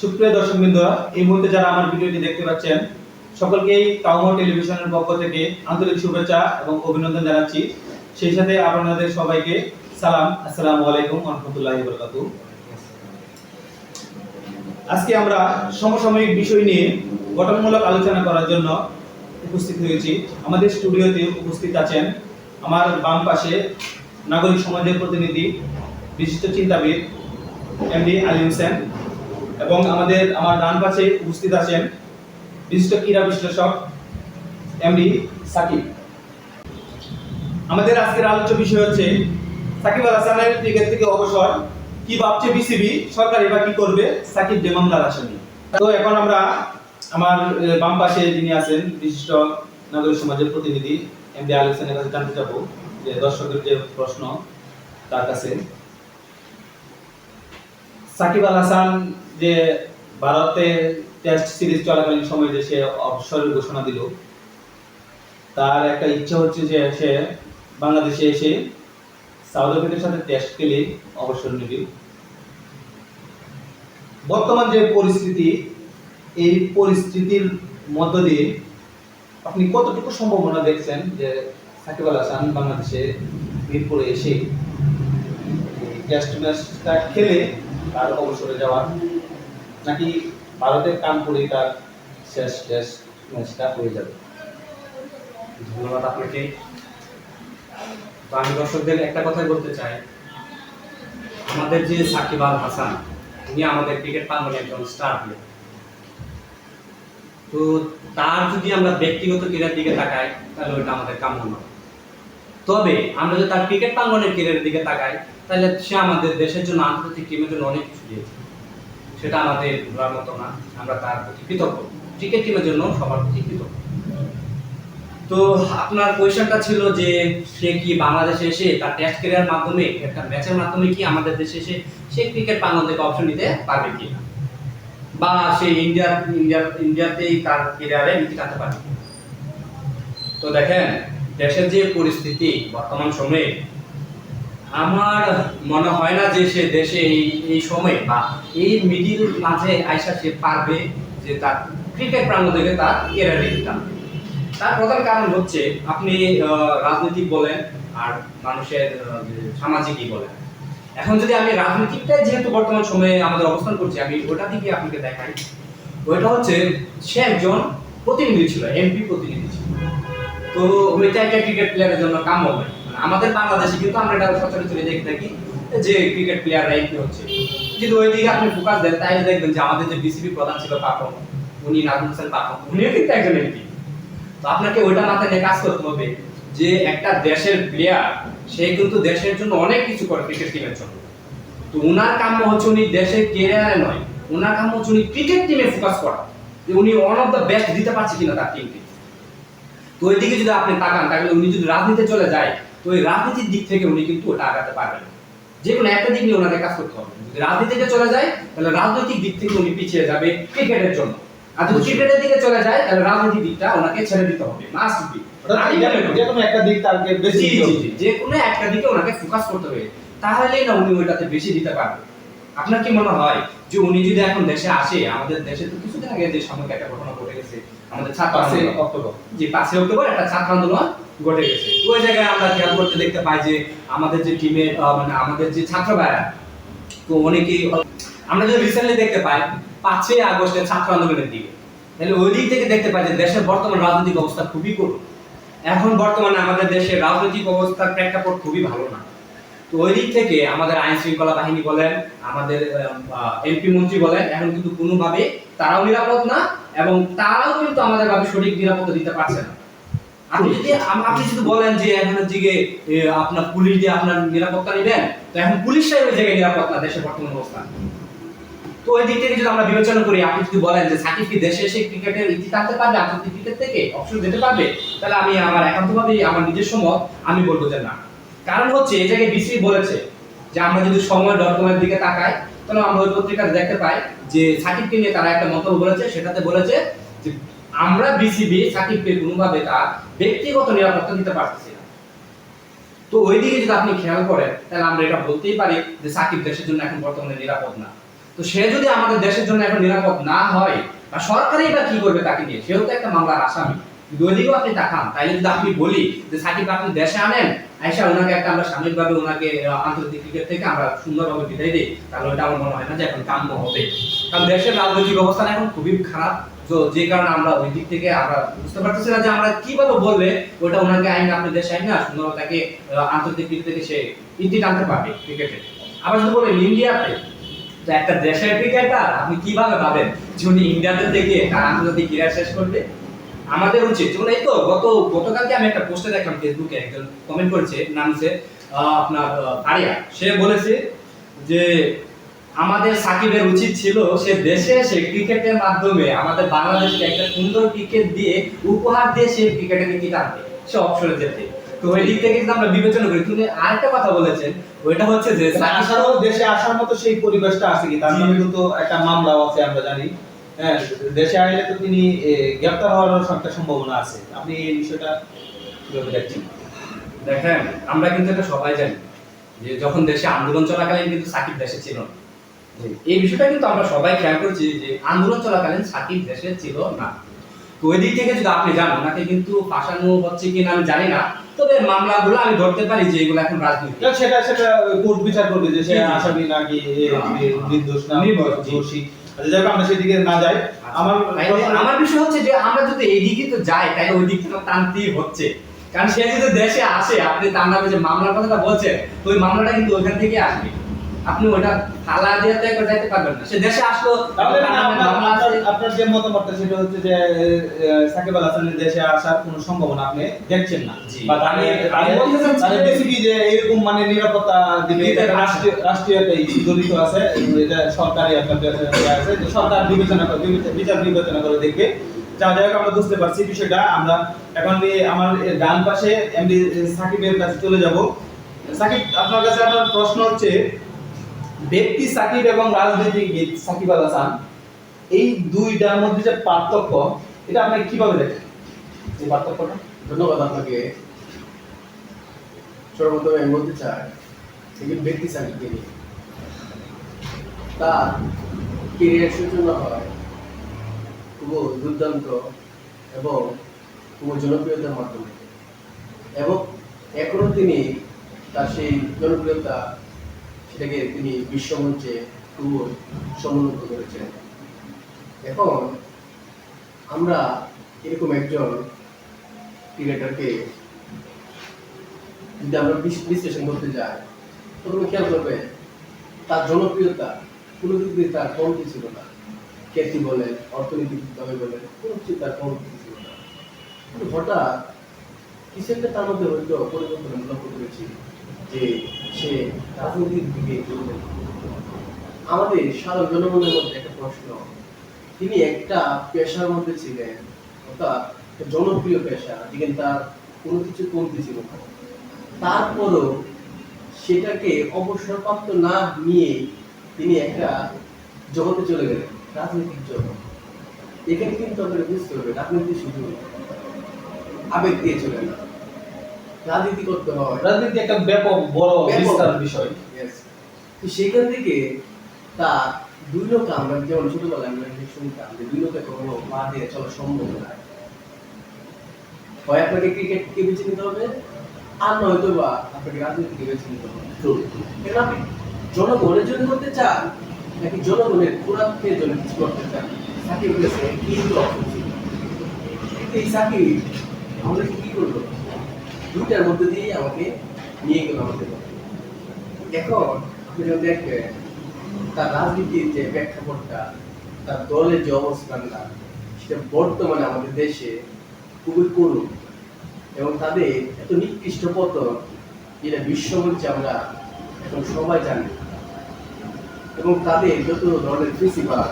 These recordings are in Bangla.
সুপ্রিয় দর্শকবৃন্দরা, এই মুহূর্তে যারা আমার ভিডিওটি দেখতে পাচ্ছেন সকলকেই কাউমো টেলিভিশনের পক্ষ থেকে আন্তরিক শুভেচ্ছা এবং অভিনন্দন জানাচ্ছি। সেই সাথে আপনাদের সবাইকে সালাম, আসসালামু আলাইকুম ওয়া রাহমাতুল্লাহি ওয়া বারাকাতুহু। আজকে আমরা সমসাময়িক বিষয় নিয়ে গঠনমূলক আলোচনা করার জন্য উপস্থিত হয়েছি। আমাদের স্টুডিওতে উপস্থিত আছেন আমার বাম পাশে নাগরিক সমাজের প্রতিনিধি, বিশিষ্ট চিন্তাবিদ এমডি আলী হোসেন, এবং আমার ডান পাশে উপস্থিত আছেন বিশিষ্ট ক্রীড়া বিশ্লেষক এমডি সাকিব। আমাদের আজকের আলোচ্য বিষয় হচ্ছে সাকিব আল হাসানের ক্রিকেট থেকে অবসর, কি ভাবছে বিসিবি, সরকার এবার কি করবে সাকিব যে মামলার আসামি। তো এখন আমরা আমার বাম পাশে যিনি আছেন বিশিষ্ট নাগরিক সমাজের প্রতিনিধি এমডি আলী হোসেনের কাছে জানতে যাব যে দর্শকদের যে প্রশ্ন তার কাছে। সাকিব আল হাসান যে ভারতে টেস্ট সিরিজ চলাকালীন সময়ে যে সে অবসরের ঘোষণা দিল, তার একটা ইচ্ছা হচ্ছে যে সে বাংলাদেশে এসে সাউথ আফ্রিকার সাথে টেস্ট খেলে অবসর নেবে। বর্তমান যে পরিস্থিতি, এই পরিস্থিতির মধ্য দিয়ে আপনি কতটুকু সম্ভাবনা দেখছেন যে সাকিব আল হাসান বাংলাদেশে মিরপুরে এসে টেস্ট ম্যাচটা খেলে তার অবসরে যাওয়ার, নাকি ভারতের কানপুরে তার শেষ টেস্ট ম্যাচটা হয়ে যাবে? ধন্যবাদ আপনাকে। তো আমি দর্শকদের একটা কথাই বলতে চাই, আমাদের যে সাকিব আল হাসান, উনি আমাদের ক্রিকেট প্রাঙ্গণে একজন স্টার প্লেয়ার। তো তার যদি আমরা ব্যক্তিগত ক্রীড়ার দিকে তাকাই তাহলে ওইটা আমাদের কাম্য নয়। তবে আমরা যদি তার ক্রিকেট প্রাঙ্গণের ক্রীড়ার দিকে তাকাই তাহলে সে আমাদের দেশের জন্য, আন্তর্জাতিক টিমের জন্য অনেক কিছু দিয়েছে, সেটা আমাদের ভোলার মতো না। আমরা তার প্রতি কৃতজ্ঞ, ক্রিকেট টিমের জন্য সবার প্রতি কৃতজ্ঞ। তো আপনার কোয়েশ্চনটা ছিল যে সে কি বাংলাদেশে এসে তার টেস্ট ক্যারিয়ার মাধ্যমে, একটা ম্যাচের মাধ্যমে কি আমাদের দেশে এসে সে ক্রিকেট প্রাঙ্গণ থেকে অপশন নিতে পারবে কি, বা সে ইন্ডিয়াতেই তার ক্যারিয়ারে নীতি টানতে পারবে। তো দেখেন, দেশের যে পরিস্থিতি বর্তমান সময়ে, আমার মনে হয় না যে সে দেশে এই সময় বা এই মিডিল মাঝে আইসা সে পারবে যে তার ক্রিকেট প্রাঙ্গণ থেকে তার ক্যারিয়ার নীতি টানবে। তার প্রধান কারণ হচ্ছে, আপনি রাজনৈতিক বলেন আর মানুষের সামাজিকই বলেন। এখন যদি আমি রাজনৈতিকটাই যেহেতু বর্তমান সময়ে আমাদের অবস্থান করছি, আমি ওটা দিকে আপনাকে দেখাই। ওইটা হচ্ছে সে একজন প্রতিনিধি ছিল, এমপি প্রতিনিধি ছিল। তো ওইটা একটা ক্রিকেট প্লেয়ারের জন্য কাম হবে। আমাদের বাংলাদেশে কিন্তু আমরা এটা সচরাচর দেখে থাকি যে ক্রিকেট প্লেয়াররা এমপি হচ্ছে। যদি ওই দিকে আপনি ফোকাস দেন তাহলে দেখবেন যে আমাদের যে বিসিবি প্রধান ছিল পাপন, উনি নাজমুল হোসেন পাপন, উনিও কিন্তু একজন এমপি। তো আপনাকে ওইটা মাথায় নিয়ে কাজ করতে হবে যে একটা দেশের প্লেয়ার, সে কিন্তু দেশের জন্য অনেক কিছু করে ক্রিকেট টিমের জন্য। তো উনার কাম্য হচ্ছে উনি দেশের ক্যারিয়ারে নয়, উনার কাম্য হচ্ছে উনি ক্রিকেট টিমে ফোকাস করা, যে উনি ওয়ান অফ দ্য বেস্ট দিতে পারছে কিনা তার টিমকে। তো ওই দিকে যদি আপনি তাকান তাহলে উনি যদি রাজনীতিতে চলে যায়, তো ওই রাজনীতির দিক থেকে উনি কিন্তু ওটা আগাতে পারবেন। যে কোনো একটা দিক নিয়ে ওনাকে কাজ করতে হবে। যদি রাজনীতিতে চলে যায় তাহলে রাজনৈতিক দিক থেকে উনি পিছিয়ে যাবে ক্রিকেটের জন্য, আর যদি ক্রিকেটের দিকে চলে যায় তাহলে রাজনীতির দিকটা ওনাকে ছেড়ে দিতে হবে, মাস্ট বি। যে কোনো একটা দিক তাকে বেশি, যে কোনো একটা দিকে ওনাকে ফোকাস করতে হবে, তাহলেই না উনি ওইটাতে বেশি দিতে পারবে। আপনার কি মনে হয় যে উনি যদি এখন দেশে আসে, আমাদের দেশে তো কিছুদিন আগে যে সাময়িক একটা ঘটনা ঘটে গেছে, আমাদের 5 অক্টোবর একটা ছাত্র আন্দোলন ঘটে গেছে। ওই জায়গায় আমরা খেয়াল করতে দেখতে পাই যে আমাদের যে টিমের মানে আমাদের যে ছাত্র ভাইরা, তো অনেকেই আমরা যদি রিসেন্টলি দেখতে পাই 5ই আগস্টের ছাত্র আন্দোলনের দিকে, তাহলে ওই দিক থেকে দেখতে পাই যে দেশের বর্তমান রাজনৈতিক অবস্থা খুবই করুণ। এখন বর্তমানে আমাদের দেশের রাজনৈতিক অবস্থার প্রেক্ষাপট খুবই ভালো না। তো ওই দিক থেকে আমাদের আইন শৃঙ্খলা বাহিনী বলেন, আমাদের এমপি মন্ত্রী বলেন, এখন কিন্তু কোনোভাবে তারাও নিরাপদ না, এবং তারাও কিন্তু আমাদের ভাবে সঠিক নিরাপত্তা দিতে পারছে না। আপনি যদি বলেন যে এখন দিকে আপনার পুলিশ দিয়ে আপনার নিরাপত্তা নেবেন, তো এখন পুলিশরাই ওই জায়গায় নিরাপদ না দেশের বর্তমান অবস্থা। তো ওই দিক থেকে যদি আমরা বিবেচনা করি, আপনি যদি বলেন যে সাকিব কি দেশে এসে ক্রিকেটের ইতি টানতে পারবে, আন্তর্জাতিক ক্রিকেট থেকে অবসর যেতে পারবে, তাহলে আমি আমার একান্তভাবেই আমার নিজস্ব মত আমি বলবো যে না। কারণ হচ্ছে এই জায়গায় বিসিবি বলেছে যে, আমরা যদি সময়.com এর দিকে তাকাই তাহলে আমরা ওই পত্রিকাতে দেখতে পাই যে সাকিবকে নিয়ে তারা একটা মন্তব্য বলেছে, সেটাতে বলেছে যে আমরা বিসিবি সাকিবকে কোনোভাবে তার ব্যক্তিগত নিরাপত্তা দিতে পারতেছি না। তো ওই দিকে যদি আপনি খেয়াল করেন তাহলে আমরা এটা বলতেই পারি যে সাকিব দেশের জন্য এখন বর্তমানে নিরাপদ না। তো সে যদি আমাদের দেশের জন্য এখন নিরাপদ না হয়, বা সরকারই বা কি করবে তাকে নিয়ে, সেও তো একটা মামলার আসামি। দুদিকেও আপনি তাকান, তাইলে যদি আপনি বলি যে সাকিব আপনি দেশে আনেন, আইসা ওনাকে একটা আমরা সাময়িকভাবে ওনাকে আন্তর্জাতিক ক্রিকেট থেকে আমরা সুন্দরভাবে বিদায় দিই, তাহলে ওটা আমার মনে হয় না যে এখন কাম্য হবে। কারণ দেশের রাজনৈতিক অবস্থান এখন খুবই খারাপ, তো যে কারণে আমরা ওই দিক থেকে আমরা বুঝতে পারতেছি না যে আমরা কিভাবে বললে ওটা ওনাকে আইন আপনি দেশে আইন না সুন্দরভাবে তাকে আন্তর্জাতিক ক্রিকেট থেকে সে ইতি টানতে পারবে ক্রিকেটে। আবার যদি বলেন ইন্ডিয়াতে, তো একটা দেশের ক্রিকেটার আপনি কিভাবে ভাবেন যে উনি ইন্ডিয়াতে থেকে তার আন্তর্জাতিক ক্রীড়া শেষ করবে? আমাদের উচিত যেমন এই তো গতকালকে আমি একটা পোস্টে দেখলাম ফেসবুকে, একজন কমেন্ট করেছে, নাম হচ্ছে আপনার আরিয়া। সে বলেছে যে আমাদের সাকিবের উচিত ছিল সে দেশে এসে ক্রিকেটের মাধ্যমে আমাদের বাংলাদেশকে একটা সুন্দর ক্রিকেট দিয়ে উপহার দিয়ে সে ক্রিকেটের নীতি টানবে, সে অবসরে যেতে। তো ওই দিক থেকে কিন্তু আমরা বিবেচনা করি। কিন্তু আরেকটা কথা বলেছেন, ওইটা হচ্ছে যে আসারও দেশে আসার মতো সেই পরিবেশটা আছে কি, তার নামে কিন্তু একটা মামলাও আছে আমরা জানি। হ্যাঁ, দেশে আইলে তো তিনি গ্রেপ্তার হওয়ার একটা সম্ভাবনা আছে। আপনি এই বিষয়টা কিভাবে দেখছেন? দেখেন, আমরা কিন্তু এটা সবাই জানি যে যখন দেশে আন্দোলন চলাকালীন কিন্তু সাকিব দেশে ছিল না। এই বিষয়টা কিন্তু আমরা সবাই খেয়াল করছি যে আন্দোলন চলাকালীন সাকিব দেশে ছিল না। তো ওই দিক থেকে যদি আপনি জান ওনাকে কিন্তু ফাঁসানো হচ্ছে কিনা আমি জানি না, তবে মামলাগুলো আমি ধরতে পারি যে এগুলো এখন রাজনীতি। সেটা সেটা কোর্ট বিচার করবে যে সে আসামি নাকি নির্দোষ না দোষী। আচ্ছা, যাই হোক, আমরা সেদিকে না যাই। আমার বিষয় হচ্ছে যে আমরা যদি এই দিকে তো যাই, তাহলে ওই দিক থেকে টানতেই হচ্ছে। কারণ সে যদি দেশে আসে, আপনি তার নামে যে মামলার কথাটা বলছেন, তো ওই মামলাটা কিন্তু ওইখান থেকে আসবে। আপনি ওটা ফালা দিয়ে তো একবার যাইতে পারবেন না। সে দেশে আসলো, তাহলে আপনার যে মতামতটা সেটা হচ্ছে যে সাকিব আল হাসানের দেশে আসার কোনো সম্ভাবনা আপনি দেখছেন না, বা তাহলে বেসিক্যালি যে এরকম মানে নিরাপত্তা দিবে, এটা রাষ্ট্রীয় একটা ইস্যু জড়িত আছে, এটা সরকারি একটা আছে, যে সরকার বিচার বিবেচনা করে দেখবে। যাই হোক, আমরা বুঝতে পারছি বিষয়টা। আমরা এখন আমার ডান পাশে এমডি সাকিবের কাছে চলে যাব। সাকিব, আপনার কাছে আমার প্রশ্ন হচ্ছে, ব্যক্তি সাকিব এবং রাজনীতিবিদ সাকিব আল হাসান, এই দুইটার মধ্যে যে পার্থক্য, এটা আপনি কিভাবে দেখেন এই পার্থক্যটা? ধন্যবাদ আপনাকে। সর্বপ্রথমে আমি বলতে চাই একজন ব্যক্তি সাকিবকে নিয়ে তার কেরিয়ার সূচনা হয় খুব দুর্দান্ত এবং খুব জনপ্রিয়তার মাধ্যমে, এবং এখনো তিনি তার সেই জনপ্রিয়তা সেটাকে তিনি বিশ্বমঞ্চে খুব সমুন্নত করেছেন। এখন আমরা এরকম একজন ক্রিকেটারকে যদি আমরা বিশ্লেষণ করতে যাই, প্রথমে খেয়াল করবে তার জনপ্রিয়তা কোনো দিক দিয়ে তার কমতি ছিল না। খ্যাতি বলেন, অর্থনৈতিকভাবে বলেন, কোনো কিছু তার কমতি ছিল না। কিন্তু হঠাৎ কিছু একটা তার মধ্যে হয়তো পরিবর্তন লক্ষ্য করেছি যে সে রাজনীতির দিকে চলবে। আমাদের সাধারণ জনগণের মধ্যে একটা প্রশ্ন, তিনি একটা পেশার মধ্যে ছিলেন, অর্থাৎ জনপ্রিয় পেশা, যেখানে তার কোনো কিছু কমতি ছিল না, তারপরও সেটাকে অবসরপ্রাপ্ত না নিয়ে তিনি একটা জগতে চলে গেলেন, রাজনৈতিক জগৎ। এখানে কিন্তু আপনাকে বুঝতে হবে রাজনীতি শুধু আবেগ দিয়ে চলে না, রাজনীতি করতে হয়। রাজনীতি একটা ব্যাপক বড় বিস্তার বিষয়। তো সেখান থেকে তার দুই লোক, আমরা যেমন ছোটবেলায় আমরা শুনতাম যে দুই লোকে কোনো পা দিয়ে চলা সম্ভব নয়, হয় আপনাকে ক্রিকেটকে বেছে নিতে হবে, আর নয়তো বা আপনাকে রাজনীতিকে বেছে নিতে হবে। কারণ আপনি জনগণের জন্য করতে চান নাকি জনগণের পুরাত্মের জন্য কিছু করতে চান? সাকিব বলেছে কিন্তু অপশন ছিল, কিন্তু এই সাকিব আমাদেরকে কি করলো, দুইটার মধ্যে দিয়ে আমাকে নিয়ে গেল আমাদের। এখন আপনি যখন দেখবেন তার রাজনীতির যে প্রেক্ষাপটটা, তার দলের যে অবস্থানটা, সেটা বর্তমানে আমাদের দেশে খুবই করুণ, এবং তাদের এত নিকৃষ্ট পতন যেটা বিশ্বমঞ্চে আমরা এখন সবাই জানি, এবং তাদের যত ধরনের প্রিন্সিপাল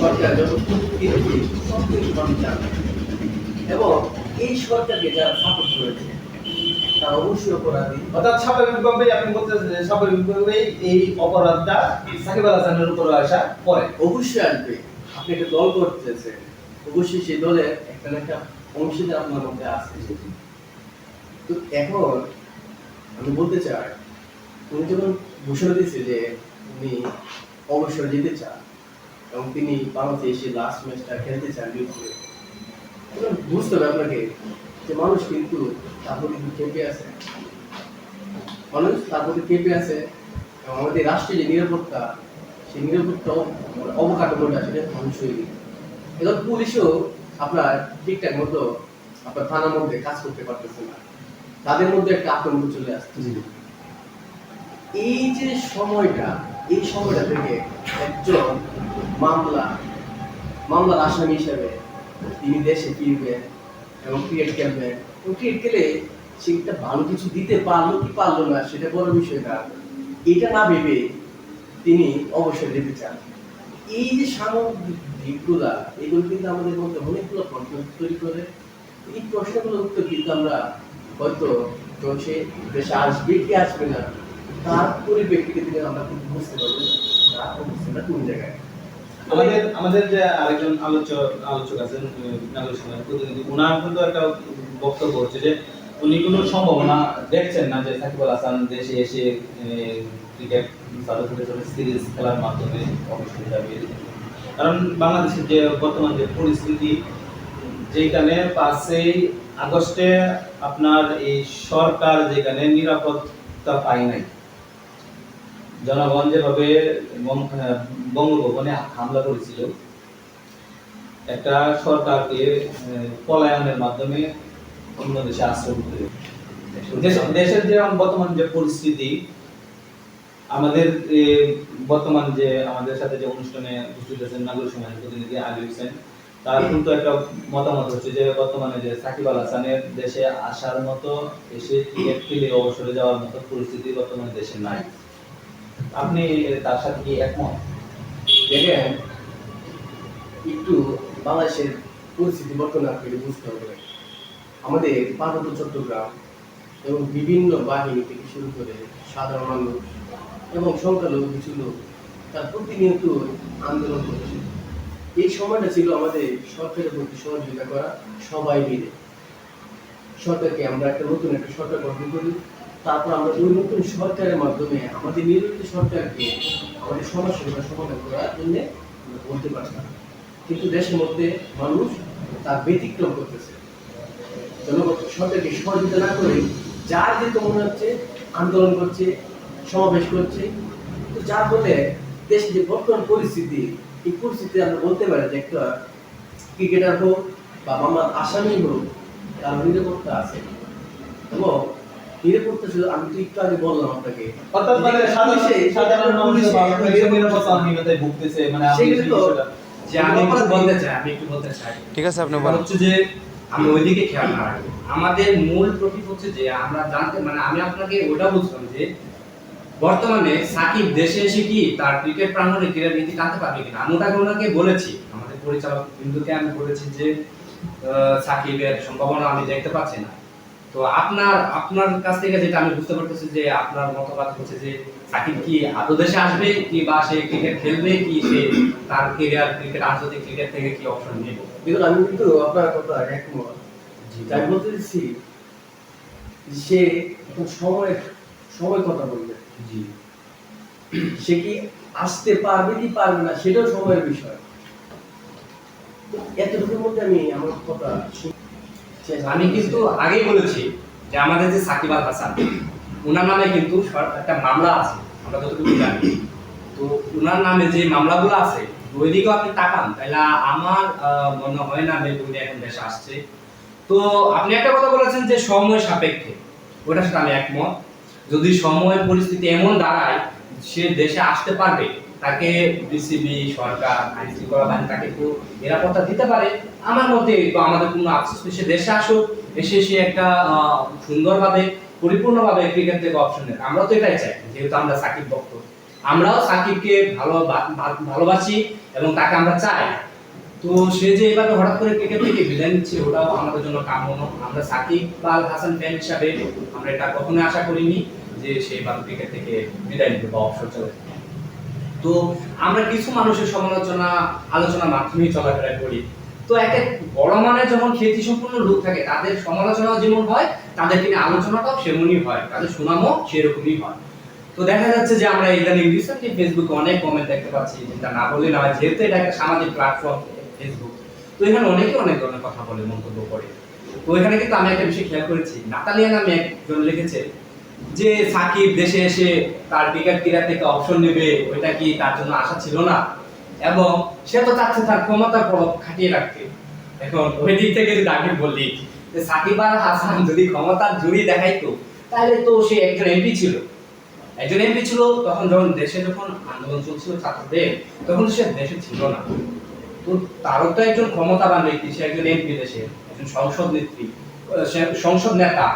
সরকার যত সব কিছু মানুষ জানে, এবং এই সরকারকে যারা সাপোর্ট করেছে তারা অবশ্যই অপরাধী। অর্থাৎ স্বাভাবিকভাবে আপনি বলতেছেন যে স্বাভাবিকভাবেই এই অপরাধটা সাকিব আল হাসানের উপর আসা পরে অবশ্যই আসবে। আপনি একটা দল করতেছেন, অবশ্যই সেই দলের একটা না একটা অংশীদার আপনার মধ্যে আছে। তো এখন আমি বলতে চাই, উনি যখন ঘোষণা দিয়েছে যে উনি অবসর যেতে চান এবং তিনি বাংলাদেশে এসে লাস্ট ম্যাচটা খেলতে চান বিপক্ষে। এখন বুঝতে হবে আপনাকে যে মানুষ কিন্তু তার প্রতি ক্ষেপে আছে, মানুষ তার প্রতি ক্ষেপে আছে এবং আমাদের রাষ্ট্রের যে নিরাপত্তা, সেই নিরাপত্তা অবকাঠামোটা সেটা ধ্বংস হয়ে গেছে। এখন পুলিশও আপনার ঠিকঠাক মতো আপনার থানার মধ্যে কাজ করতে পারতেছে না, তাদের মধ্যে একটা আতঙ্ক চলে আসছে। এই যে সময়টা, এই সময়টা থেকে একজন মামলার আসামি হিসেবে তিনি দেশে ফিরবেন এবং ক্রিকেট খেলবেন, এবং ক্রিকেট খেলে সেটা ভালো কিছু দিতে পারলো কি পারলো না সেটা বড় বিষয় না, এটা না ভেবে তিনি অবসর নিতে চান। এই যে সামগ্রিক দিকগুলা, এগুলো কিন্তু আমাদের মধ্যে অনেকগুলো প্রশ্ন তৈরি করে। এই প্রশ্নগুলোর উত্তর কিন্তু আমরা হয়তো সে দেশে আসবে কি আসবে না তার পরিপ্রেক্ষিতে থেকে আমরা কিন্তু বুঝতে পারবো না কোন জায়গায়। আমাদের যে আরেকজন আলোচক আছেন নাগরিক সমাজের প্রতিনিধি, ওনার কিন্তু একটা বক্তব্য হচ্ছে যে উনি কোনো সম্ভাবনা দেখছেন না যে সাকিব আল হাসান দেশে এসে ক্রিকেট সিরিজ খেলার মাধ্যমে অবশ্যই যাবে। কারণ বাংলাদেশের যে বর্তমান যে পরিস্থিতি, যেখানে 5ই আগস্টে আপনার এই সরকার যেখানে নিরাপত্তা পায় নাই, জনগণ যেভাবে বঙ্গভবনে হামলা করেছিল, একটা সরকারকে পলায়নের মাধ্যমে অন্য দেশে আশ্রয় দিতে, দেশের যে বর্তমান যে পরিস্থিতি, আমাদের বর্তমান যে আমাদের সাথে যে অনুষ্ঠানে উপস্থিত আছেন নাগরিক সমাজের প্রতিনিধি আলী হোসেন, তার কিন্তু একটা মতামত হচ্ছে যে বর্তমানে যে সাকিব আল হাসানের দেশে আসার মতো, এসে ক্রিকেট খেলে অবসরে যাওয়ার মতো পরিস্থিতি বর্তমানে দেশে নাই। আপনি তার সাথে কি একমত? দেখেন, একটু বাংলাদেশের পরিস্থিতি বর্তমানে আপনাকে বুঝতে হবে। আমাদের পার্বত্য চট্টগ্রাম এবং বিভিন্ন বাহিনী থেকে শুরু করে সাধারণ মানুষ এবং সংখ্যালঘু কিছু লোক তার প্রতিনিয়ত আন্দোলন করছে। এই সময়টা ছিল আমাদের সরকারের প্রতি সহযোগিতা করা, সবাই মিলে সরকারকে আমরা একটা নতুন একটা সরকার গঠন করি, তারপর আমরা ওই নতুন সরকারের মাধ্যমে আমাদের নির্বাচিত সরকারকে আমাদের সমস্যাগুলো সমাধান করার জন্য আমরা বলতে পারতাম। কিন্তু দেশের মধ্যে মানুষ তার ব্যতিক্রম করতেছে, জনগণ সরকারকে সহযোগিতা না করে যার যেটা মনে হচ্ছে আন্দোলন করছে, সমাবেশ করছে। তো যার ফলে দেশের যে বর্তমান পরিস্থিতি, এই পরিস্থিতি আমরা বলতে পারি যে একটা ক্রিকেটার হোক বা মামলার আসামি হোক, তার নিরাপত্তা আছে। এবং নিরাপত্তা শুধু আমি তো একটু আগে বললাম আপনাকে, অর্থাৎ মানে সাধারণ মানুষ নিরাপত্তাহীনতায় ভুগতেছে, মানে আপনি সেটা তো যে আমি একটু বলতে চাই ঠিক আছে, আপনি সেটা বলেন। হচ্ছে যে আমি ওইদিকে খেয়াল না রাখি। আমাদের মূল টপিক হচ্ছে যে আমরা জানতে, মানে আমি আপনাকে ওটা বলছিলাম যে বর্তমানে সাকিব দেশে এসে কি তার ক্রিকেট প্রাঙ্গণে ক্রীড়া নীতি টানতে পারবে কিনা। আমি ওনাকে বলেছি, আমাদের পরিচালক বিন্দুকে আমি বলেছি যে সাকিবের সম্ভাবনা আমি দেখতে পাচ্ছি না। তো আপনার কাছ থেকে যেটা আমি বুঝতে পারতেছি যে আপনার মতবাদ হচ্ছে যে সাকিব কি আদৌ দেশে আসবে কি, বা সে ক্রিকেট খেলবে কি, সে তার ক্যারিয়ার ক্রিকেট আন্তর্জাতিক ক্রিকেট থেকে কি অপশন নেবে। কিন্তু আমি কিন্তু আপনার কথা একমত। আমি বলতে চাচ্ছি সে এখন সময় কথা বলবে, জি, সে কি আসতে পারবে কি পারবে না সেটাও সময়ের বিষয়। এতটুকুর মধ্যে আমি আমার কথা আমি কিন্তু আগেই বলেছি যে আমাদের যে সাকিব আল হাসান, ওনার নামে কিন্তু একটা মামলা আছে, আমরা যতটুকু জানি। তো ওনার নামে যে মামলাগুলো আছে ওইদিকেও আপনি তাকান, তাহলে আমার মনে হয় না যে উনি এখন দেশে আসছে। তো আপনি একটা কথা বলেছেন যে সময় সাপেক্ষে, ওটার সাথে আমি একমত। যদি সময় পরিস্থিতি এমন দাঁড়ায় সে দেশে আসতে পারবে, তাকে বিসিবি, সরকার, আইন শৃঙ্খলা বাহিনী তাকে একটু নিরাপত্তা দিতে পারে, আমার মতে তো আমাদের কোনো আফসোস নেই। সে দেশে আসুক, এসে সে একটা সুন্দরভাবে পরিপূর্ণভাবে ক্রিকেট থেকে অপশন নেয়। আমরা তো এটাই চাই, যেহেতু আমরা সাকিব ভক্ত, আমরাও সাকিবকে ভালোবাসি এবং তাকে আমরা চাই। তো সে যে এভাবে হঠাৎ করে ক্রিকেট থেকে বিদায় নিচ্ছে, ওটাও আমাদের জন্য কাম্য নয়। আমরা সাকিব আল হাসান ফ্যান হিসাবে আমরা এটা কখনোই আশা করিনি যে সে এভাবে ক্রিকেট থেকে বিদায় নিবে বা অবসর চলে যাবে। তো আমরা কিছু মানুষের আলোচনার মাধ্যমেই চলাফেরা করি। তো একটা বড় মানের যখন খ্যাতি সম্পন্ন লোক থাকে, তাদের সমালোচনাও যেমন হয়, তাদের কিনে আলোচনাটাও সেমনই হয়, তাদের সুনামও সেরকমই হয়। তো দেখা যাচ্ছে যে আমরা ইদানিং রিসেন্টলি ফেসবুকে অনেক কমেন্ট দেখতে পাচ্ছি, যেটা না বললে না হয়, যেহেতু এটা একটা সামাজিক প্ল্যাটফর্ম ফেসবুক, তো এখানে অনেকে অনেক ধরনের কথা বলে, মন্তব্য করে। তো এখানে কিন্তু আমি একটা বিষয় খেয়াল করেছি, নাতালিয়া নামে একজন লিখেছে যে সাকিব দেশে এসে তার ক্রিকেট ক্রীড়া থেকে অবসর নেবে, ওইটা কি তার জন্য আশা ছিল না, এবং সে তো চাচ্ছে তার ক্ষমতার প্রভাব খাটিয়ে রাখতে। এখন ওই দিক থেকে যদি আমি বলি যে সাকিব আল হাসান যদি ক্ষমতার জুড়ি দেখাইতো, তাহলে তো সে একজন এমপি ছিল, তখন যখন আন্দোলন চলছিল ছাত্রদের, তখন সে দেশে ছিল না। তো তারও তো একজন ক্ষমতাবান ব্যক্তি, সে একজন এমপি, দেশে একজন সংসদ নেত্রী, সংসদ নেতা।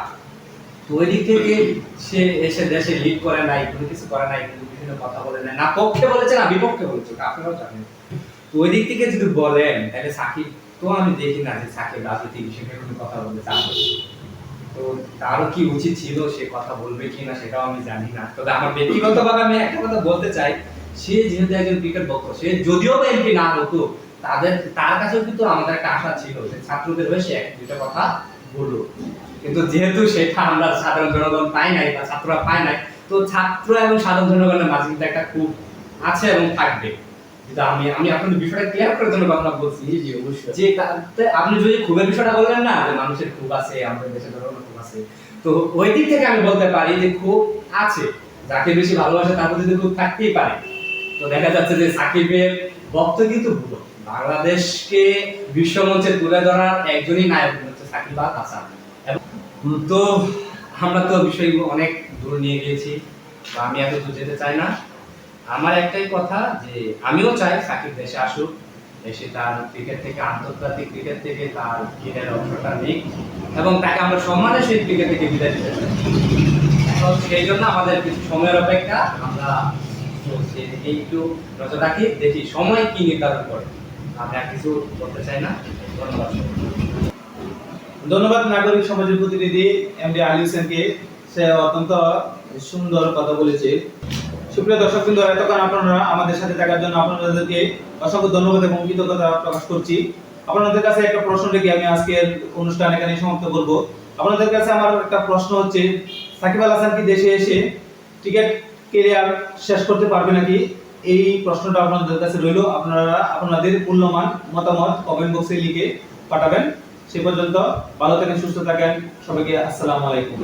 তো ওই দিক থেকে সে এসে দেশে লিড করে নাই, কোনো কিছু করে নাই, কোনো বিভিন্ন কথা বলে নাই, না পক্ষে বলেছে না বিপক্ষে বলেছে, আপনারাও জানেন। তো ওই দিক থেকে যদি বলেন তাহলে সাকিব, তো আমি দেখি না যে সাকিব রাজনীতি বিষয়ে কোনো কথা বলতে চাবে। তো তারও কি উচিত ছিল, সে কথা বলবে কিনা সেটাও আমি জানি না। তবে আমার ব্যক্তিগতভাবে আমি একটা কথা বলতে চাই, সে যেহেতু একজন ক্রিকেট ভক্ত, সে যদিও এমপি না হতো, তার কাছেও কিন্তু আমাদের একটা আশা ছিল যে ছাত্রদের হয়ে সে এক দুইটা কথা বললো। কিন্তু যেহেতু সেটা আমরা সাধারণ জনগণ পাই নাই বা ছাত্ররা পায় নাই, তো ছাত্র এবং সাধারণ জনগণের মাঝে কিন্তু একটা খুব আছে এবং থাকবে। কিন্তু আমি আপনাদের বিষয়টা ক্লিয়ার করার জন্য কথা বলছি, জি অবশ্যই। যে আপনি যদি খুবের বিষয়টা বললেন না, যে মানুষের খুব আছে, আমাদের দেশে জনগণের খুব আছে, তো ওই দিক থেকে আমি বলতে পারি যে খুব আছে, যাকে বেশি ভালোবাসে তার প্রতি খুব থাকতেই পারে। তো দেখা যাচ্ছে যে সাকিবের ভক্ত কিন্তু ভুল, বাংলাদেশকে বিশ্বমঞ্চে তুলে ধরার একজনই নায়ক হচ্ছে সাকিব আল হাসান। তো আমরা তো বিষয়গুলো অনেক দূর নিয়ে গিয়েছি, তো আমি এত দূর যেতে চাই না। আমার একটাই কথা, যে আমিও চাই সাকিব দেশে আসুক, এসে তার ক্রিকেট থেকে, আন্তর্জাতিক ক্রিকেট থেকে তার ক্রিকেটের অংশটা নিক, এবং তাকে আমরা সম্মানের সহিত ক্রিকেট থেকে বিদায় দিতে চাই। এখন সেই জন্য আমাদের কিছু সময়ের অপেক্ষা, আমরা একটু নজর রাখি, দেখি সময় কি নির্ধারণ করে। আমি আর কিছু বলতে চাই না। ধন্যবাদ। ধন্যবাদ নাগরিক সমাজের প্রতিনিধি এমডি আলী হোসেনকে, সে অত্যন্ত সুন্দর কথা বলেছে। সুপ্রিয় দর্শকবৃন্দ, এতক্ষণ আপনারা আমাদের সাথে থাকার জন্য আপনাদেরকে অসংখ্য ধন্যবাদ এবং কৃতজ্ঞতা প্রকাশ করছি। আপনাদের কাছে একটা প্রশ্ন রেখে আমি আজকের অনুষ্ঠান এখানে সমাপ্ত করব। আপনাদের কাছে আমার একটা প্রশ্ন হচ্ছে, সাকিব আল হাসান কি দেশে এসে ক্রিকেট ক্যারিয়ার শেষ করতে পারবে নাকি? এই প্রশ্নটা আপনাদের কাছে রইল। আপনারা আপনাদের মূল্যবান মতামত কমেন্ট বক্সে লিখে পাঠাবেন। সে পর্যন্ত ভালো থাকেন, সুস্থ থাকেন। সবাইকে আসসালামু আলাইকুম।